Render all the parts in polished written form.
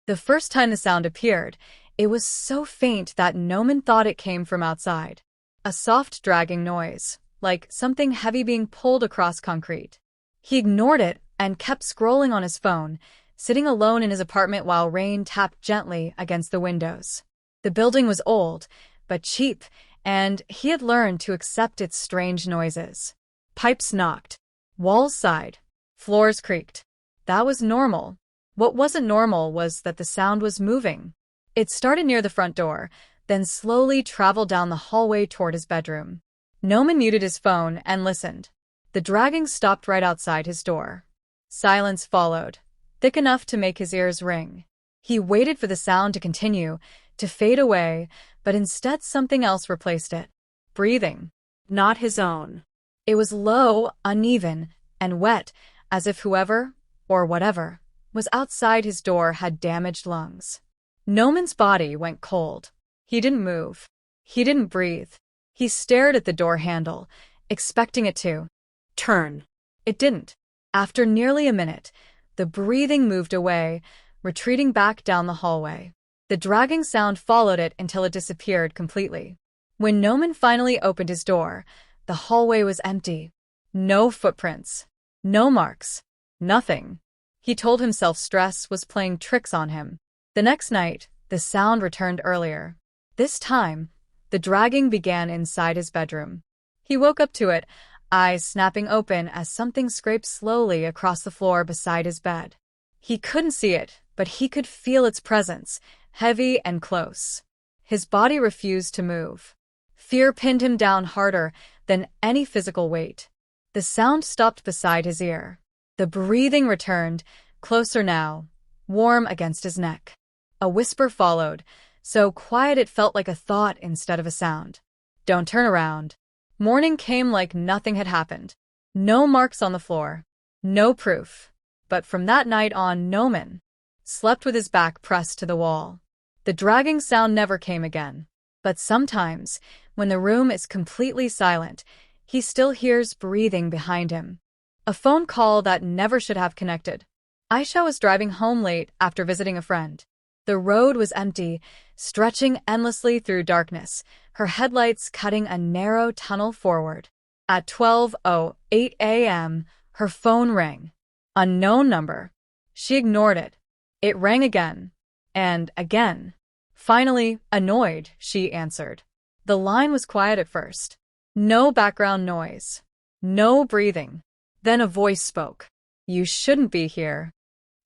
The first time the sound appeared, it was so faint that Noman thought it came from outside. A soft dragging noise, like something heavy being pulled across concrete. He ignored it and kept scrolling on his phone, sitting alone in his apartment while rain tapped gently against the windows. The building was old, but cheap, and he had learned to accept its strange noises. Pipes knocked. Walls sighed. Floors creaked. That was normal. What wasn't normal was that the sound was moving. It started near the front door, then slowly traveled down the hallway toward his bedroom. Noman muted his phone and listened. The dragging stopped right outside his door. Silence followed, thick enough to make his ears ring. He waited for the sound to continue, to fade away, but instead something else replaced it. Breathing. Not his own. It was low, uneven, and wet, as if whoever, or whatever, was outside his door had damaged lungs. Noman's body went cold. He didn't move. He didn't breathe. He stared at the door handle, expecting it to turn. It didn't. After nearly a minute, the breathing moved away, retreating back down the hallway. The dragging sound followed it until it disappeared completely. When Noman finally opened his door, the hallway was empty. No footprints. No marks. Nothing. He told himself stress was playing tricks on him. The next night, the sound returned earlier. This time, the dragging began inside his bedroom. He woke up to it, eyes snapping open as something scraped slowly across the floor beside his bed. He couldn't see it, but he could feel its presence, heavy and close. His body refused to move. Fear pinned him down harder than any physical weight. The sound stopped beside his ear. The breathing returned, closer now, warm against his neck. A whisper followed, so quiet it felt like a thought instead of a sound. Don't turn around. Morning came like nothing had happened. No marks on the floor. No proof. But from that night on, Noman slept with his back pressed to the wall. The dragging sound never came again. But sometimes, when the room is completely silent, he still hears breathing behind him. A phone call that never should have connected. Aisha was driving home late after visiting a friend. The road was empty, stretching endlessly through darkness, her headlights cutting a narrow tunnel forward. At 12:08 a.m., her phone rang. Unknown number. She ignored it. It rang again. And again. Finally, annoyed, she answered. The line was quiet at first. No background noise. No breathing. Then a voice spoke. You shouldn't be here.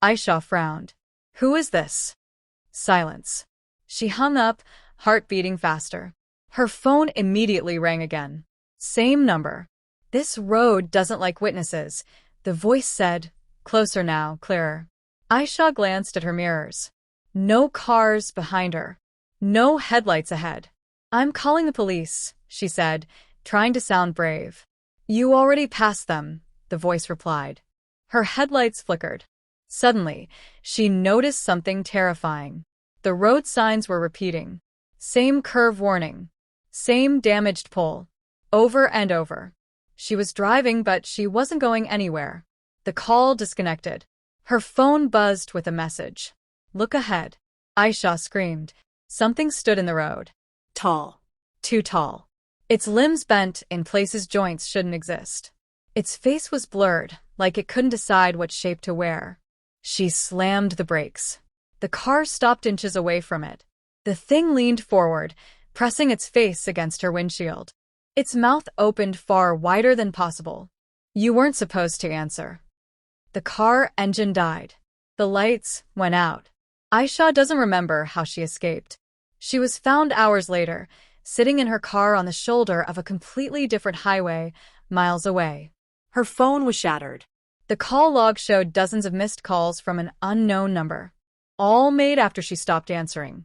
Aisha frowned. Who is this? Silence. She hung up, heart beating faster. Her phone immediately rang again. Same number. This road doesn't like witnesses, the voice said, closer now, clearer. Aisha glanced at her mirrors. No cars behind her. No headlights ahead. I'm calling the police, she said, trying to sound brave. You already passed them, the voice replied. Her headlights flickered. Suddenly, she noticed something terrifying. The road signs were repeating. Same curve warning. Same damaged pole. Over and over. She was driving, but she wasn't going anywhere. The call disconnected. Her phone buzzed with a message. Look ahead. Aisha screamed. Something stood in the road. Tall. Too tall. Its limbs bent in places joints shouldn't exist. Its face was blurred, like it couldn't decide what shape to wear. She slammed the brakes. The car stopped inches away from it. The thing leaned forward, pressing its face against her windshield. Its mouth opened far wider than possible. You weren't supposed to answer. The car engine died. The lights went out. Aisha doesn't remember how she escaped. She was found hours later, sitting in her car on the shoulder of a completely different highway, miles away. Her phone was shattered. The call log showed dozens of missed calls from an unknown number, all made after she stopped answering.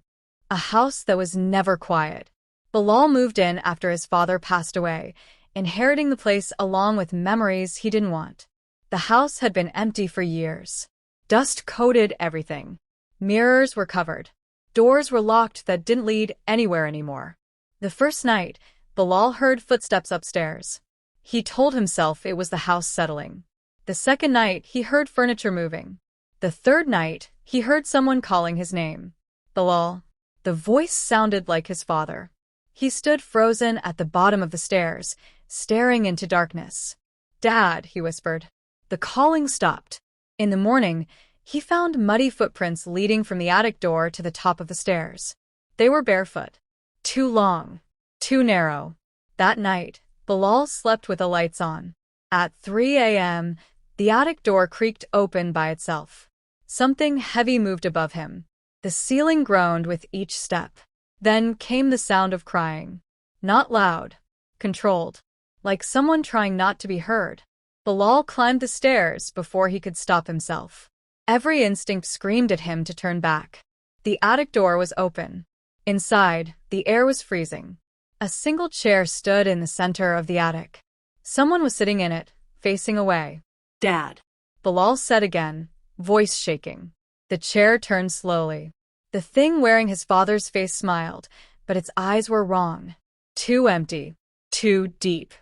A house that was never quiet. Bilal moved in after his father passed away, inheriting the place along with memories he didn't want. The house had been empty for years. Dust coated everything. Mirrors were covered. Doors were locked that didn't lead anywhere anymore. The first night, Bilal heard footsteps upstairs. He told himself it was the house settling. The second night, he heard furniture moving. The third night, he heard someone calling his name. Bilal. The voice sounded like his father. He stood frozen at the bottom of the stairs, staring into darkness. "Dad," he whispered. The calling stopped. In the morning, he found muddy footprints leading from the attic door to the top of the stairs. They were barefoot. Too long. Too narrow. That night, Bilal slept with the lights on. At 3 a.m., the attic door creaked open by itself. Something heavy moved above him. The ceiling groaned with each step. Then came the sound of crying. Not loud. Controlled. Like someone trying not to be heard. Bilal climbed the stairs before he could stop himself. Every instinct screamed at him to turn back. The attic door was open. Inside, the air was freezing. A single chair stood in the center of the attic. Someone was sitting in it, facing away. "Dad," Bilal said again, voice shaking. The chair turned slowly. The thing wearing his father's face smiled, but its eyes were wrong. Too empty. Too deep.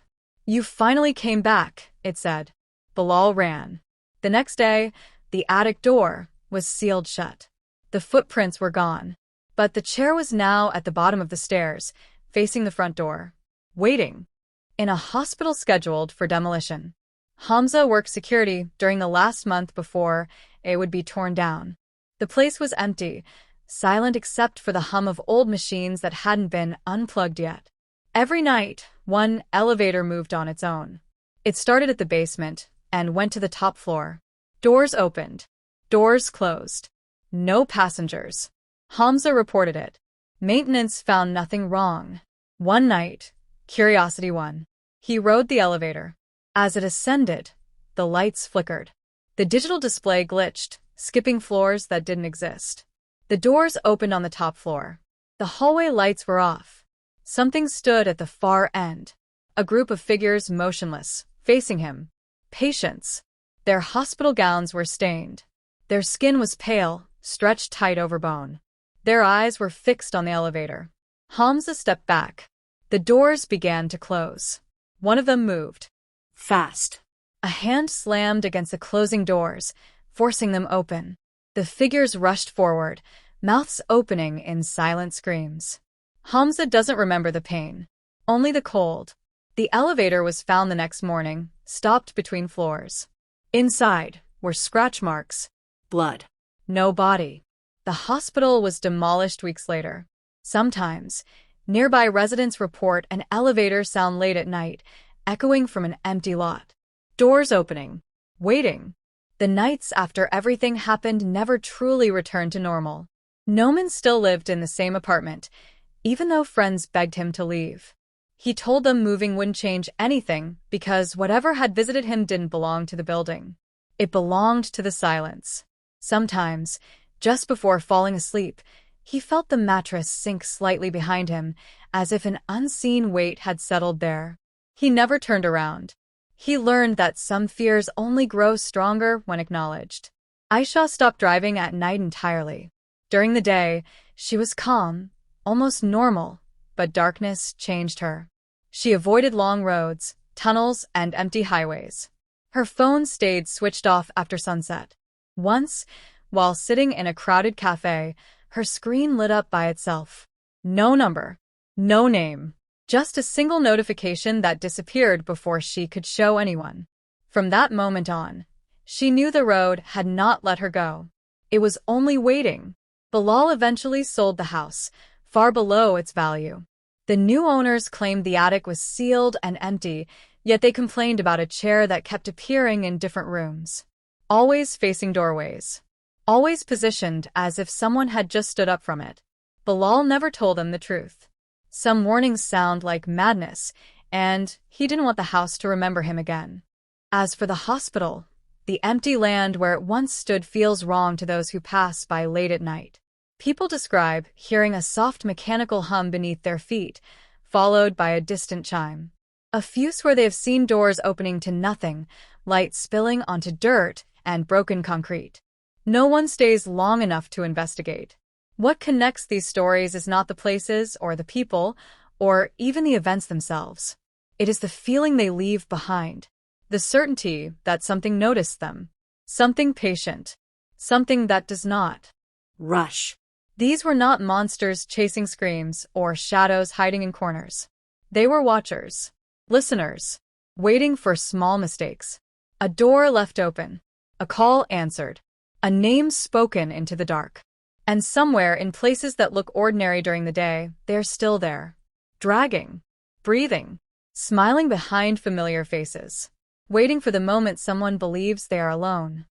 "You finally came back," it said. Bilal ran. The next day, the attic door was sealed shut. The footprints were gone. But the chair was now at the bottom of the stairs, facing the front door. Waiting. In a hospital scheduled for demolition. Hamza worked security during the last month before it would be torn down. The place was empty, silent except for the hum of old machines that hadn't been unplugged yet. Every night, one elevator moved on its own. It started at the basement and went to the top floor. Doors opened. Doors closed. No passengers. Hamza reported it. Maintenance found nothing wrong. One night, curiosity won. He rode the elevator. As it ascended, the lights flickered. The digital display glitched, skipping floors that didn't exist. The doors opened on the top floor. The hallway lights were off. Something stood at the far end. A group of figures motionless, facing him. Patients. Their hospital gowns were stained. Their skin was pale, stretched tight over bone. Their eyes were fixed on the elevator. Hamza stepped back. The doors began to close. One of them moved. Fast. A hand slammed against the closing doors, forcing them open. The figures rushed forward, mouths opening in silent screams. Hamza doesn't remember the pain, only the cold. The elevator was found the next morning, stopped between floors. Inside were scratch marks. Blood. No body. The hospital was demolished weeks later. Sometimes, nearby residents report an elevator sound late at night, echoing from an empty lot. Doors opening. Waiting. The nights after everything happened never truly returned to normal. Noman still lived in the same apartment, even though friends begged him to leave. He told them moving wouldn't change anything because whatever had visited him didn't belong to the building. It belonged to the silence. Sometimes, just before falling asleep, he felt the mattress sink slightly behind him, as if an unseen weight had settled there. He never turned around. He learned that some fears only grow stronger when acknowledged. Aisha stopped driving at night entirely. During the day, she was calm, almost normal, but darkness changed her. She avoided long roads, tunnels, and empty highways. Her phone stayed switched off after sunset. Once, while sitting in a crowded cafe, her screen lit up by itself. No number. No name. Just a single notification that disappeared before she could show anyone. From that moment on, she knew the road had not let her go. It was only waiting. Bilal eventually sold the house, far below its value. The new owners claimed the attic was sealed and empty, yet they complained about a chair that kept appearing in different rooms. Always facing doorways. Always positioned as if someone had just stood up from it. Bilal never told them the truth. Some warnings sound like madness, and he didn't want the house to remember him again. As for the hospital, the empty land where it once stood feels wrong to those who pass by late at night. People describe hearing a soft mechanical hum beneath their feet, followed by a distant chime. A few swear they have seen doors opening to nothing, light spilling onto dirt and broken concrete. No one stays long enough to investigate. What connects these stories is not the places or the people, or even the events themselves. It is the feeling they leave behind. The certainty that something noticed them. Something patient. something that does not rush. These were not monsters chasing screams or shadows hiding in corners. They were watchers, listeners, waiting for small mistakes. A door left open, a call answered, a name spoken into the dark. And somewhere in places that look ordinary during the day, they're still there, dragging, breathing, smiling behind familiar faces, waiting for the moment someone believes they are alone.